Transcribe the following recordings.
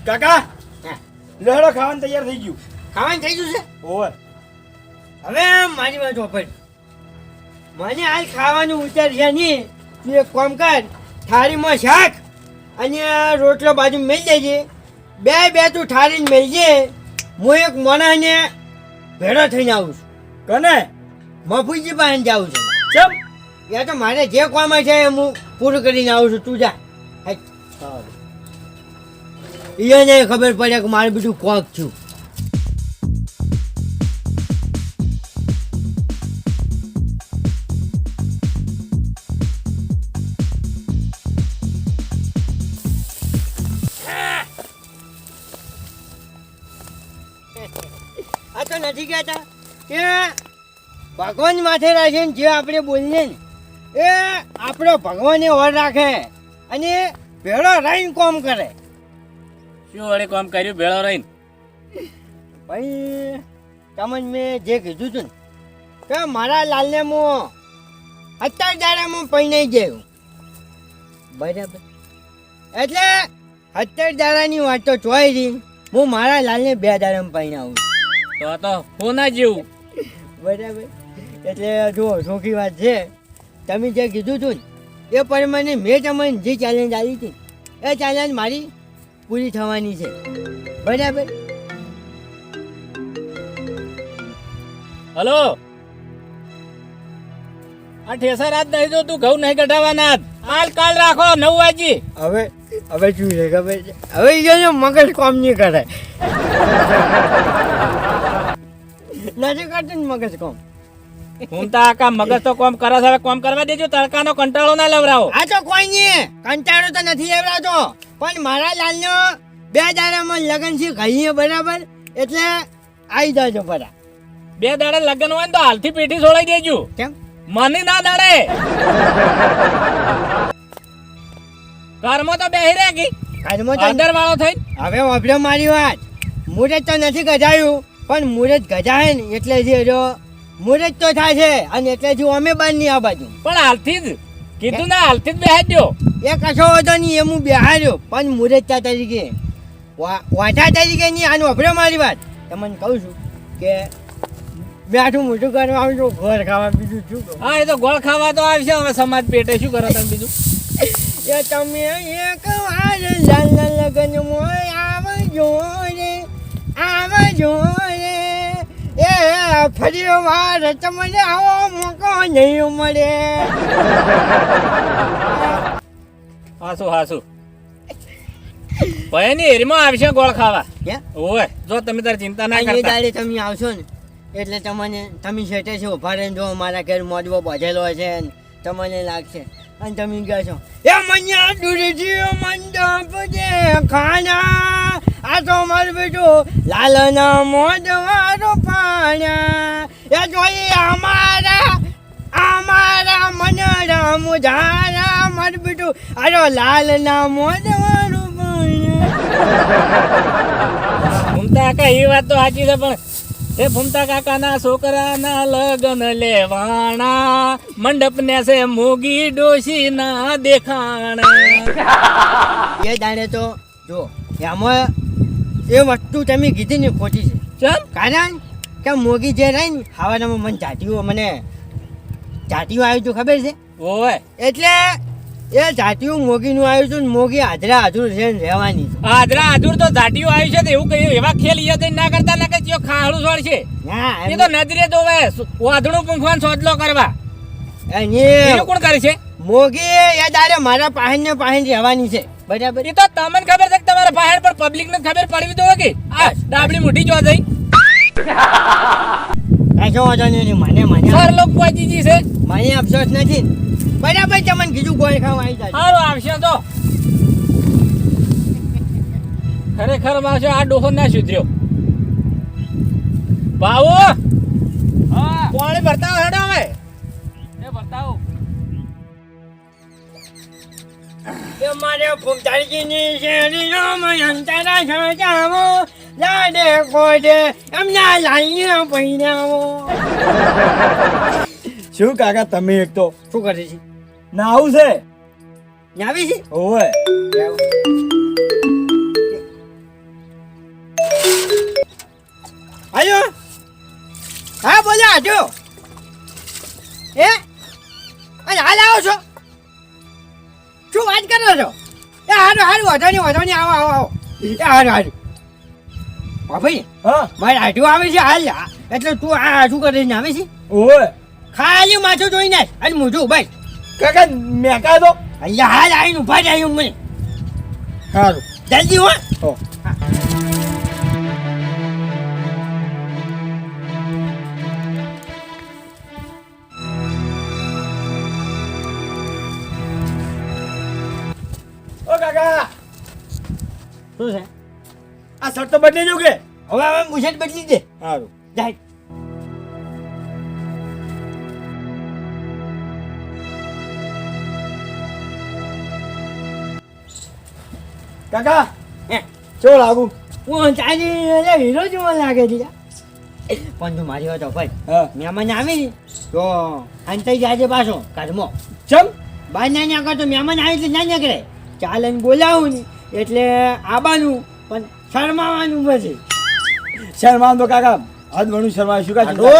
કાકા લહેડો ખાવાનું તૈયાર થઈ ગયું. ખાવાનું થઈ ગયું છે. ઓવે હવે મારી વાત ઓપન મને હાલ ખાવાનું ઉતર છે નહીં. તું એક કામ કર, થાળીમાં શાક અને રોટલો બાજુ મેળ દેજે. બે તું થાળીને મેળજે. હું એક મોણાને ભેળો થઈને આવું છું. કને મફુજી પાસે જાઉં છું. ચમ યા તો મારે જે કામ છે એ હું પૂરું કરીને આવું છું. તું જા. એને ખબર પડે કે મારે બધું કોક છું. આ તો નથી કહેતા કે ભગવાન માથે રાખે ને જે આપણે બોલીએ ને એ આપણો ભગવાન ઓર રાખે અને ભેળો રહીને કામ કરે. શું વડે કામ કર્યું ભેળો રહીને? ભાઈ તમને મેં જે કીધું હતું ને કે મારા લાલને હું 17 દાડામાં પૈણાઈ ગયો. બરાબર, એટલે 17 દાડાની વાત તો ચોઈ રહી. હું મારા લાલને 2 દાડામાં પૈણાવું. તો હોના જેવું. બરાબર, એટલે જો ચોખ્ખી વાત છે. તમે જે કીધું હતું ને એ પ્રમાણે મેં તમને જે ચેલેન્જ આપી હતી એ ચેલેન્જ મારી પૂરી થવાની છે. બરાબર. હલો, આ ઠેસર આજ નહીં તો તું ઘઉં નહીં કઢાવાના. હાલ કાલ રાખો 9 વાગે. હવે શું છે ખબર છે? હવે એને મગજ કામ નહીં કરે. નથી કરતું ને મગજ કામ. હું તો આકા મગજ તો કામ કરે છે. હવે કામ કરવા દેજો. તડકાનો કંટાળો ના લવરાવો. આ તો કોઈ નહીં, કંટાળો તો નથી લેવડાવતો, પણ મારા લાલનો 2 દાડામાં લગન છે કહીએ. બરાબર, એટલે આવી જાજો પરા. 2 દાડે લગ્ન હોય ને તો હાલથી પેટી છોડાઈ દેજો. કેમ? મને ના દાડે ઘરમાં તો બેહી રહે કી અંદર વાળો થઈ. હવે વાપરો મારી વાત. મુહૂર્ત તો નથી ગજાયું, પણ મુહૂર્ત ગજાય ને એટલે જે મુહૂર્ત તો થાય છે અને એટલે જ અમે બાર ની આ બાજુ. પણ હાલથી જ કીધું ને, હાલથી જ બેહાઈ દો. એ કશો હતો નહીં, એ હું બેહાર્યો, પણ મુહૂર્ત તરીકે વાંચા તરીકે નહીં. આનું વાપરો મારી વાત. તમને કહું છું કે બેઠું મોટું કરવા આવું છું, ઘર ખાવા બીજું શું કહું. હા, એ તો ગોળ ખાવા તો આવશે. હવે સમાજ પેટે શું કરો તમે બીજું? એ તમે એક વાર લાલના લગનમાં આવજો રે, આવજો રે. એ ફરી વાર તમને આવો મોકો નહીં મળે. હાસુ ભાઈ ની એરીમાં આવશે ગોળ ખાવા. ઓય જો તમે તાર ચિંતા ના કરતા. દાડે તમે આવશો ને એટલે તમે સેટે છે ઉભા રહીને જો મારા ઘર મોજવો બાંધેલો છે ને તમને લાગશે અને તમે કહેશો એ મન્યા દૂરજી મંડપ જે ખાના આ તો મારું બેટું લાલના મોજવારો પાણા. એ જોઈએ અમારા મનરા મુજારા મારું બેટું આરો લાલના મોજવારો પાણા. ભૂમતા કાકા એ વાત તો સાચી છે, પણ એ ભૂમતા કાકાના છોકરાના લગ્ન લેવાણા મંડપ ને છે મોગી ડોશી ના દેખાણા. એ દાડે તો જો એમાં એ વસ્તુ તમે કીધી ને ખોટી છે. ચમ કારણ કે મોગી જે રહી ને ખાવાનામાં મને જાતિયું આવ્યું હતું ખબર છે. ઓય એટલે એ જાતિયું મોગીનું આવ્યું હતું ને મોગી હાજરા હાજર છે ને રહેવાની છે. હાજરા હાજર તો જાટિયું આવ્યું છે તો એવું કઈ એવા ખેલ યાદ ના કરતા ના કે ખાડું છોડ છે. એ તો નજરે જોવે વાધણું પૂંખવાનું સોદલો કરવા. એનું કોણ કરે છે? મોગી એ દાડે મારા પાહન ને પાહન રહેવાની છે. બરાબર, એ તો તમને ખબર છે કે તમારા બહાર પણ પબ્લિક ને ખબર પડવી તો કે આ ડાબડી મોટી જો જઈ કશો વાંધો નહીં. મને સર લોક પહોંચી છે. મને અફસોસ નથી. બરાબર, તમને કીધું ગોળ ખાવા આવી જાય. સારું આવશે તો. ખરેખર માસે આ ડોહો ના સુધર્યો. બાવો હા પાણી ભરતા હેડો હવે. એ ભરતાઓ કે મારે ફૂમતાજીની શેરીઓમ અંતરા સજાવો લાડે કોડે એમના લાઈને પૈણાવો. શું કાકા તમે એક તો શું કરે છે? નાવું છે. નાવી છે? ઓવે આજો એ અને હાલ આવો છો શું વાત કરો છો એ હારું હારું વધો નહીં આવો આવો આવો એ હારું હારું હા ભાઈ હા મારે આઢું આવે છે હાલ એટલે તું આ શું કરીને આવે છે ઓય ખાલી માથું જોઈ નાખ અને મોઢું ભાઈ કાકા મેકા દો અહીંયા હાલ આવીને ઉભા જાય મને સારું જલ્દી હો હો ઓ કાકા શું છે આ શર્ટ તો બદલી જો કે હવે હવે મુશેટ બદલી દે સારું જાય કાકા હે ચો લાગુ હું ચાલી હીરો જેવો લાગે છે પણ તું મારી વાત ભાઈ હા મહેમાન આવે ને તો અંતઈ જાજે પાછો ઘરમાં ચમ બહાર ના નીકળે તો મહેમાન આવે એટલે ના નીકળે ચાલે ને બોલાવું ને એટલે આવવાનું પણ શરમાવાનું પછી શર્મામ તો કાકા હદ વણું શર્મા શું કાઢો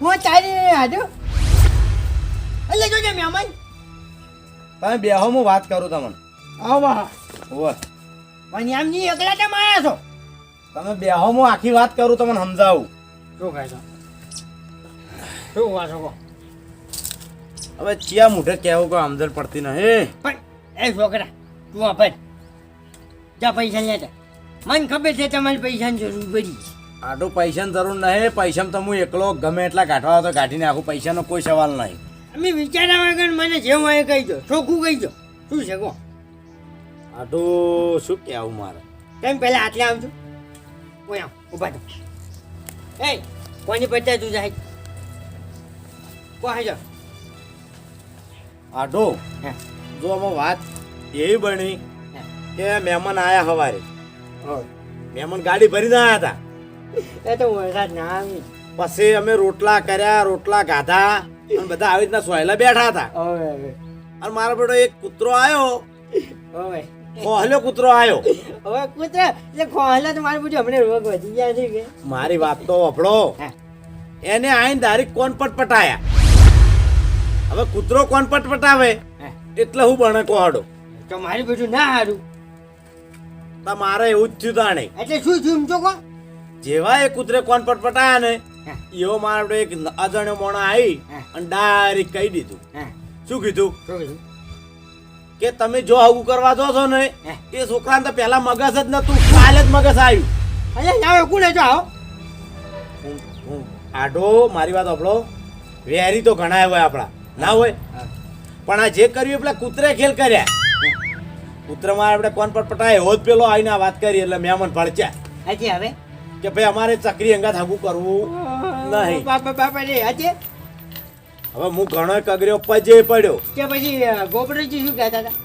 હું ચાલી હાજો એટલે જોજે મહેમાન તમે બેહો હું વાત કરું તમને આવા ઓય પણ એમની એકલા તેમ આવ્યા છો તમે બેહો હું આખી વાત કરું તમને સમજાવું શું કહે છો શું વાસો કહો હવે ચિયા મુઠે કહેવું કોઈ સમજણ પડતી નહીં પણ એ છોકરા તું આ ભાઈ જા પૈસા લેતા મને ખબર છે તમારે પૈસાની જરૂર પડી આટલું પૈસાની જરૂર નહીં પૈસામાં તો હું એકલો ગમે એટલા કાઢવા હોય તો કાઢીને આખું પૈસાનો કોઈ સવાલ નહીં અમે વિચાર્યા વગર મને જેવું હોય એ કહી દો ચોખ્ખું કહી દો શું છે કહો આટલું શું કહેવું મારે કેમ પહેલાં આટલે આવજો કોઈ આવ ઊભા તો એ કોની પચાસ તું જાય કો હાજો આટલું હા જો આમાં વાત એવી બની કે મહેમાન આયા સવારે મહેમાન ગાડી ભરીને આવ્યા હતા એ તો વરસાદ ના આવી પછી અમે રોટલા કર્યા રોટલા ખાધા અને બધા આવી રીતના સોયલા બેઠા હતા હવે હવે અને મારો બેટો એક કૂતરો આવ્યો હવે કોહલ્યો કૂતરો આવ્યો હવે કૂતરા એટલે ખોહલા તો મારું બધું હમણાં રોગ વધી ગયા છે કે મારી વાત તો વફડો હા એને આઈને ડાયરેક્ટ કોણ પટપટાયા હવે કૂતરો કોણ પટપટાવે હા એટલે હું બને કોહડો તો મારું બધું ના સારું મારે એવું જ થયું તાણે એટલે શું થયું એમ તો કહો જેવા એ કૂતરે કોણ પટપટાયા ને હા એવો મારો બેટો એક અજાણ્યો મોણા આવી હા. અને ડાયરેક્ટ કહી દીધું હા શું કીધું શું કીધું કે તમે જો આવું કરવા જો છો ને હા. એ છોકરાને તો પહેલા મગજ જ નતું કાલે જ મગજ આવ્યું અલ્યા ના કોને જો આવો હું આઢો મારી વાત સાંભળો વેરી તો ઘણા હોય આપણા ના હોય પણ આ જે કર્યું એ પેલા કૂતરે ખેલ કર્યા કૂતરામાં આપણે કોણ પટપટાય એવો જ પેલો આવીને આ વાત કરી એટલે મેં મને ભડચ્યા હજી હવે કે ભાઈ અમારે ચકરી અંગાત હાગું કરવું નહીં બાપા બાપા રે હજી હવે હું ઘણો કગર્યો પજે પડ્યો કે પછી ગોબરજી શું કહેતા હતા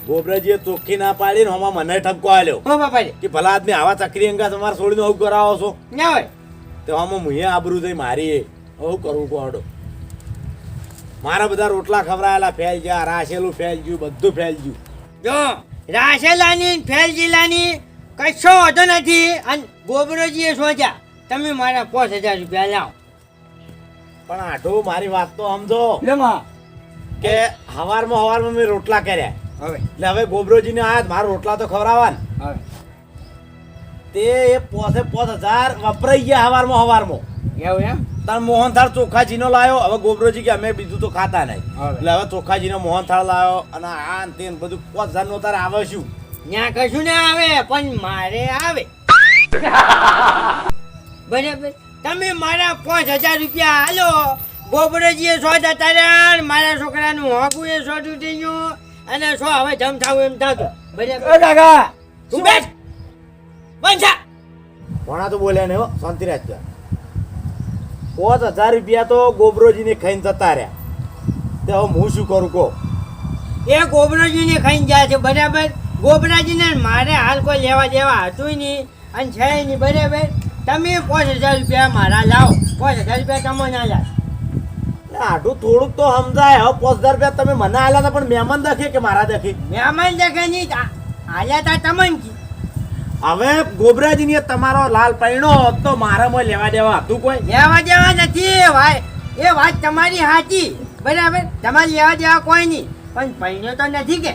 ગોબરાજીએ ચોખ્ખી ના પાડીને હમણાં મને ઠપકો આલ્યો હો બાપા રે કે ભલા આદમી આવા ચકરી અંગાત અમારે છોડીને આવું કરાવો છો ના હોય તો આમાં મુએ આબરૂ થઈ મારી આવું કરવું કોડો મારા બધા રોટલા ખવડાયેલા ફેલ ગયા રાશેલું ફેલ ગયું બધું ફેલ ગયું જો રાશેલાની ફેલજીલાની કશો હોતો નથી અને ગોબરોજીએ સોચ્યા તમે મારા 5000 રૂપિયા લાવો પણ આઠો મારી વાત તો સમજો લેમાં કે હવારમાં મેં રોટલા કર્યા હવે એટલે હવે ગોબરોજીને આયા મારા રોટલા તો ખવડાવવાને હવે તે એ 5000 વપરાઈ ગયા હવારમાં એવું એમ તાર મોહનથાળ ચોખાજીનો લાયો હવે ગોબરોજી કે અમે બીજું તો ખાતા નહીં હવે. એટલે હવે ચોખાજીનો મોહનથાળ લાયો અને આ ને તે ને બધું 5000 નો તારે આવે શું ત્યાં કશું ના આવે પણ મારે આવે બરાબર તમે મારા 5000 રૂપિયા હાલો ગોબરજીએ 100 જતા રહ્યા મારા છોકરાનું હોગું એ 100 તૂટી ગયું અને 100 હવે જમ થાવું એમ થતું બરાબર ઓ કાકા તું બેઠ બંધા ભણા તો બોલ્યા ને હો શાંતિ રાખજો 5000 રૂપિયા તો ગોબરોજીને ખાઈને જતા રહ્યા તે હવે હું શું કરું કહો એ ગોબરાજીને ખાઈને જાય છે બરાબર ગોબરાજીને મારે હાલ કોઈ લેવા દેવા હતું નહીં અને છે નહીં બરાબર તમે 5000 રૂપિયા મારા લાવો 5000 રૂપિયા તમે ના લાવો આટલું થોડુંક તો સમજાય હવે 5000 રૂપિયા તમે મને આલ્યા હતા પણ મહેમાન દેખે કે મારા દેખે મહેમાન દેખે નહીં આલ્યા તા તમને કી હવે ગોબરાજીને તમારો લાલ પૈણો હોત તો મારે મોય લેવા દેવા હતું કોઈ લેવા દેવા નથી ભાઈ, એ વાત તમારી સાચી, બરાબર, તમારે લેવા દેવા કોઈ નહીં, પણ પૈણ્યો તો નથી કે.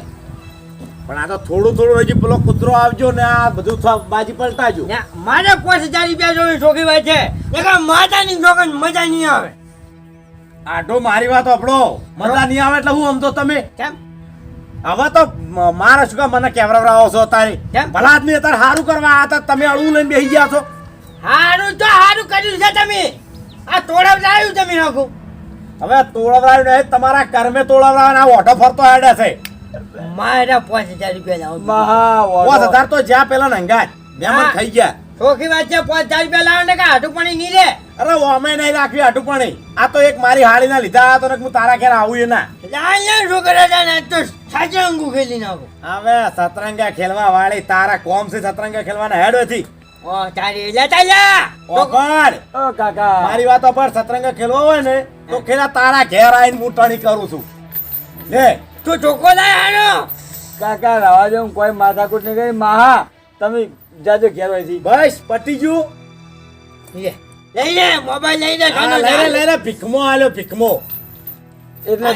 પણ આ તો થોડું થોડું હજી પેલો કૂતરો આવજો ને આ બધું બાજી પલટાજો. ના, મારે 5000 રૂપિયા જોઈ છોકરી વાત છે, નકર માતાની છોકરી મજા નહીં આવે. આટો મારી વાત આપણો મજા નહીં આવે એટલે હું આમ તો તમે કેમ? હવે તો મારા શું કામ મને કેવરાવરાવો છો તારી કેમ? ભલા આદમી અત્યારે સારું કરવા આવ્યા હતા, તમે અળવું લઈને બેસી ગયા છો. હારું તો હારું કર્યું છે તમે, આ તોડાવડાવ્યું તમે નાખું. હવે તોળવરાયું નહીં, તમારા કર્મે તોળવરાવાના ઓઢો ફરતો હેડે છે. મારા 5000 રૂપિયા લાવો. મહા 5000 તો જ્યાં પેલા નંગા મહેમાન હા. ખાઈ ગયા. છોકરી વાત છે, 5000 રૂપિયા લાવો ને કે હાટું પણ નહીં લે. અરે અમે નહીં રાખવી આટું પણ આ તો એક મારી હાળી ના લીધા તો હું તારા ઘેર આવું એ ના. લાલ છોકરા હતા ને તો સાચા અંગુ ખેલી નાખો. હવે સતરંગા ખેલવા વાળી તારા કોમ છે સતરંગા ખેલવાના હેડ હતી. ઓ તારી લેતા જા. ઓપર ઓ કાકા મારી વાત પર સતરંગા ખેલવા હોય ને તો ખેલા તારા ઘેર આવીને હું ટણી કરું છું. લે તું ચોખ્ખો લાય હાલો. કાકા રવા દે, હું કોઈ માથાકૂટ નહીં કરી. મહા તમે જાજો ઘેર હોય છે. બસ પટી ગયું. લે લઈ લે મોબાઈલ લઈ લે. હા, ખાનો લઈ લે, જા. લઈ લે, ભીખમો આલ્યો ભીખમો. એટલે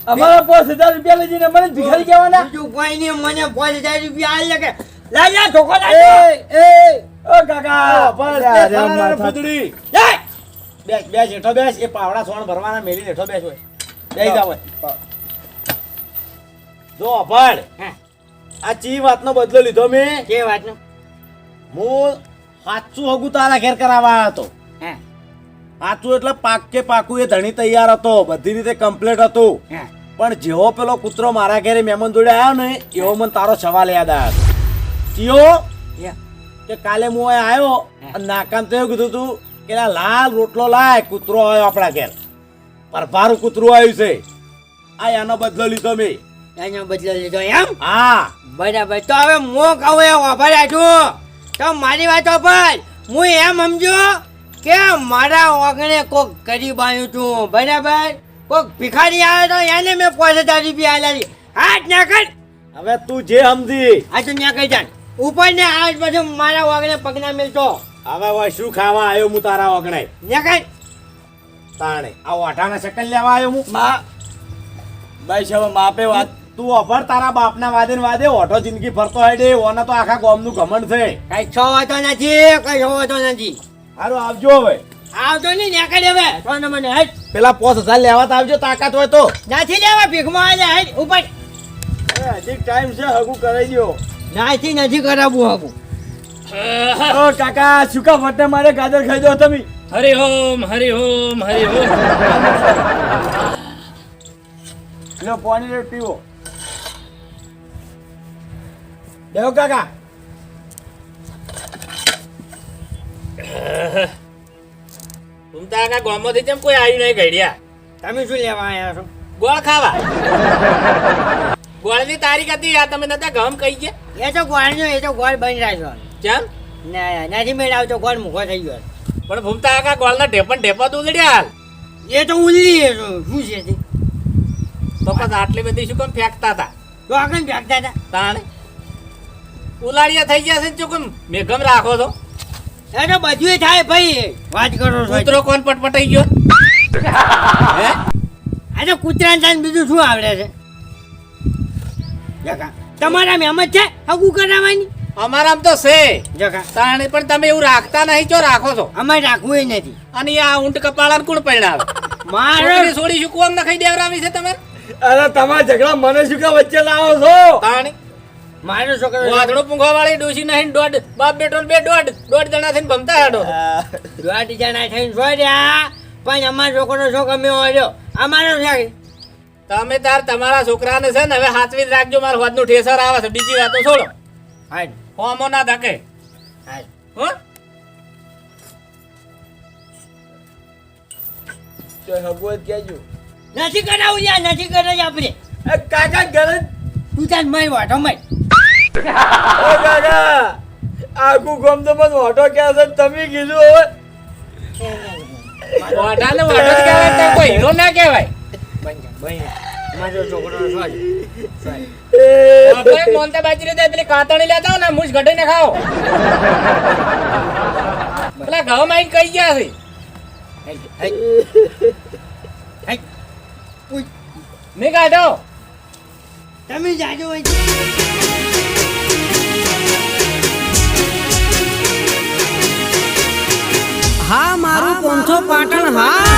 અમારા 5000 રૂપિયા લઈ જઈને મને ભિખારી કહેવાના. બીજું કોઈ નહીં, મને 5000 રૂપિયા આલ લે કે લઈ લે ચોખ્ખો એ લાય. ઓ કાકા બસ, અરે, બસ, માથા- ફૂદડી. લે. બેસ બેસ હેઠો બેસ, એ પાવડા સોણ ભરવાના મેલી હેઠો બેસ હોય. બેસી જાવ હોય. જો અભણ હા, આ ચી વાતનો બદલો લીધો મેં. કે વાતનું? હું સાચું હગું તારા ઘેર કરાવવા આવ્યો હતો. હા, સાચું એટલે પાકે પાકું એ ધણી તૈયાર હતો, બધી રીતે કમ્પ્લીટ હતું. હા. પણ જેવો પેલો કૂતરો મારા ઘરે મહેમાન જોડે આવ્યો ને એવો મને તારો સવાલ યાદ આવ્યો. ચિયો યા. કે કાલે હું અહીં આવ્યો અને નાકામ તો એવું કીધું તું કે લા લાલ રોટલો લાય, કૂતરો આવ્યો આપણા ઘેર, પરભારું કૂતરું આવ્યું છે. આ એનો બદલો લીધો મેં. એનો બદલો લીધો એમ? હા બરાબર, તો હવે હું કહું એ વાપર છું તો મારી વાતો પર હું એમ સમજો કે મારા ઓગણે કોક ગરીબ આવ્યું તું, બરાબર, કોક ભિખારી આવ્યો તો એને મેં 5000 રૂપિયા આલ્યા. હાથ ના કર. હવે તું જે સમજી. આ તો ત્યાં કઈ જાય ઉપર ને આજ પછી મારા ઓગણે પગના મેલતો હવે હવે શું ખાવા આવ્યો હું તારા વગણાય ત્યાં કઈ. તાણે આ ઓઢાના શકલ લેવા આવ્યો હું. મા ભાઈ સાહેબ માપે વાત. તું અભર તારા બાપના વાદે ને વાદે ઓઢો જિંદગી ફરતો હેડે, ઓને તો આખા ગામનું ઘમંડ છે. કઈ છોવાતો નથી, કઈ છોવાતો નથી. હારું આવજો હવે. આવતો નહીં ત્યાં કઈ હવે તો મને હેઠ પેલા 5000 લેવા તો આવજો, તાકાત હોય તો. નાથી લેવા ભીખમાં આલ્યા હેઠ ઉપર. હજી ટાઈમ છે, હગું કરાઈ દો. નાથી નથી કરાવવું હગું. ઓ કાકા સુકા ફટે મારે ગાજર ખાઈ દો તમે. હરિ ઓમ હરિ ઓમ હરિ ઓમ. લો પાણી લે પીવો. દેવો કાકા. ઘૂમતા આખા ગામમાંથી કેમ કોઈ આવ્યું નહીં ઘડિયા? તમે શું લેવા આવ્યા છો? ગોળ ખાવા. ગોળની તારીખ હતી આ તમે નતા ગમ કહી ગયા? એ તો ગોળનો, એ તો ગોળ બની રાખ્યો. કેમ? ના નથી મેળ આવતો, ગોળ મૂકો થઈ ગયો. પણ ભૂમતા આખા ગોળના ઢેપા તો ઉલડ્યા હાલ. એ તો ઉલ્લી એ તો શું છે તે? તો પછી આટલી બધી શું કેમ ફેંકતા હતા? તો આગળ ફેંકતા હતા. તાણે ઉલાડિયા થઈ ગયા છે ને ચોકમ મેઘમ રાખો છો. એ તો બધું થાય ભાઈ, વાત કરો છો. કૂતરો કોણ પટપટાઈ ગયો? હે? આ તો કૂતરાને થાય બીજું શું આવડે છે? જકા તમારા મહેમત છે હગું કરાવવાની? અમારામ તો છે જકા તાણે, પણ તમે એવું રાખતા નહીં, ચો રાખો છો. અમારે રાખવું ય નથી. અને આ ઊંટ કપાળાને કોણ પરણાવે? મારો છોકરી છોડી શું કોમ નખાઈ દેવરાવી છે તમે? અરે તમારા ઝઘડા મને શું કા વચ્ચે લાવો છો? તાણે મારો છોકરો વાદળો પૂંખવા વાળી ડોસી નહીં, દોઢ બાપ બેટો ને બે દોઢ જણા થઈને ભમતા હેડો. દોઢ જણા થઈને છોડ્યા, પણ અમારો છોકરો શું ગમે હોય અમારો છે. તમે તાર તમારા છોકરાને છે ને હવે હાથવી જ રાખજો, મારા હોદનું ઠેસર આવે છે. બીજી વાતો છોડો, હાય હોમો ના ધકે. હાય હો તો હગવત કહેજો. નથી કરાવું યાર, નથી કરાવી આપણે. એ કાકા ઘરે તું તાર મય વાટો મય. ઓ કાકા આખું ગામ તો મને ઓટો કહે છે, તમે કીધું હવે. વાઢાને વાઢો જ કહેવાય, તો કોઈ હીરો ના કહેવાય. મારો છોકરો સોરી. એ આપણે મોનતા બાજી રીતે પેલી કાતણી લેતા આવો ને મૂછ ઘટીને ખાઓ પેલા ઘઉં માં કઈ ગયા છે નહીં કાઢો તમે જાજો હોય હા મારું 500 પાટણ હા